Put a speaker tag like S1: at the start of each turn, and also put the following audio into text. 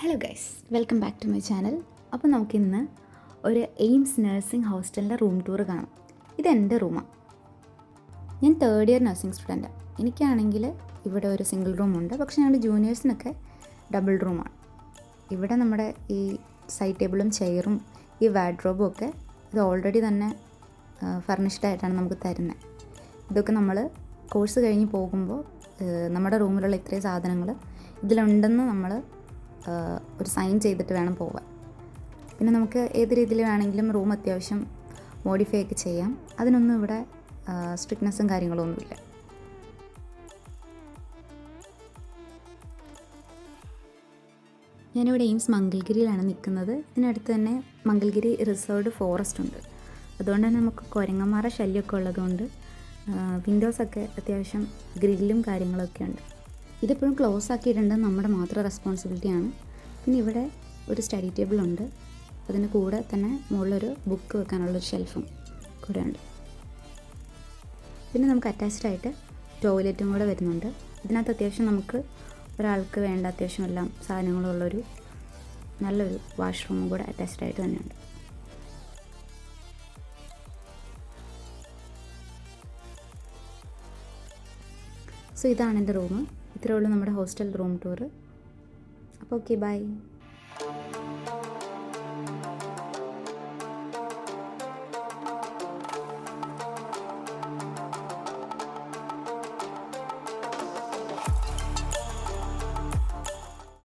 S1: Hello guys, welcome back to my channel. അപ്പോൾ നമുക്കിന്ന് ഒരു എയിംസ് നഴ്സിംഗ് ഹോസ്റ്റലിൻ്റെ റൂം ടൂർ കാണാം. ഇതെൻ്റെ റൂമാണ്. ഞാൻ തേർഡ് ഇയർ നഴ്സിംഗ് സ്റ്റുഡൻറ്റാണ്. എനിക്കാണെങ്കിൽ ഇവിടെ ഒരു സിംഗിൾ റൂമുണ്ട്, പക്ഷേ ഞങ്ങളുടെ ജൂനിയേഴ്സിനൊക്കെ ഡബിൾ റൂമാണ്. ഇവിടെ നമ്മുടെ ഈ സൈഡ് ടേബിളും ചെയറും ഈ വാർഡ്രോബും ഒക്കെ ഇത് ഓൾറെഡി തന്നെ ഫർണിഷ്ഡ് ആയിട്ടാണ് നമുക്ക് തരുന്നത്. ഇതൊക്കെ നമ്മൾ കോഴ്സ് കഴിഞ്ഞ് പോകുമ്പോൾ നമ്മുടെ റൂമിലുള്ള ഇത്രയും സാധനങ്ങൾ ഇതിലുണ്ടെന്ന് നമ്മൾ ഒരു സൈൻ ചെയ്തിട്ട് വേണം പോകാൻ. പിന്നെ നമുക്ക് ഏത് രീതിയിൽ വേണമെങ്കിലും റൂം അത്യാവശ്യം മോഡിഫൈ ഒക്കെ ചെയ്യാം. അതിനൊന്നും ഇവിടെ സ്ട്രിക്ട്നെസ്സും കാര്യങ്ങളൊന്നുമില്ല. ഞാനിവിടെ എയിംസ് മംഗൽഗിരിയിലാണ് നിൽക്കുന്നത്. ഇതിനടുത്ത് തന്നെ മംഗൽഗിരി റിസർവ്ഡ് ഫോറസ്റ്റ് ഉണ്ട്. അതുകൊണ്ട് തന്നെ നമുക്ക് കുരങ്ങന്മാരുടെ ശല്യമൊക്കെ ഉള്ളതുകൊണ്ട് വിൻഡോസൊക്കെ അത്യാവശ്യം ഗ്രില്ലും കാര്യങ്ങളൊക്കെ ഉണ്ട്. ഇതെപ്പോഴും ക്ലോസ് ആക്കിയിട്ടുണ്ട്, നമ്മുടെ മാത്രം റെസ്പോൺസിബിലിറ്റിയാണ്. പിന്നെ ഇവിടെ ഒരു സ്റ്റഡി ടേബിളുണ്ട്. അതിന് കൂടെ തന്നെ മുകളിലൊരു ബുക്ക് വെക്കാനുള്ളൊരു ഷെൽഫും കൂടെ ഉണ്ട്. പിന്നെ നമുക്ക് അറ്റാച്ച്ഡായിട്ട് ടോയ്ലറ്റും കൂടെ വരുന്നുണ്ട്. ഇതിനകത്ത് അത്യാവശ്യം നമുക്ക് ഒരാൾക്ക് വേണ്ട അത്യാവശ്യം എല്ലാം സാധനങ്ങളുള്ളൊരു നല്ലൊരു വാഷ്റൂമും കൂടെ അറ്റാച്ച്ഡായിട്ട് തന്നെയുണ്ട്. സോ ഇതാണ് എൻ്റെ റൂം. ഇത്രയേ ഉള്ളൂ നമ്മുടെ ഹോസ്റ്റൽ റൂം ടൂർ. അപ്പോൾ ഓക്കെ, ബൈ.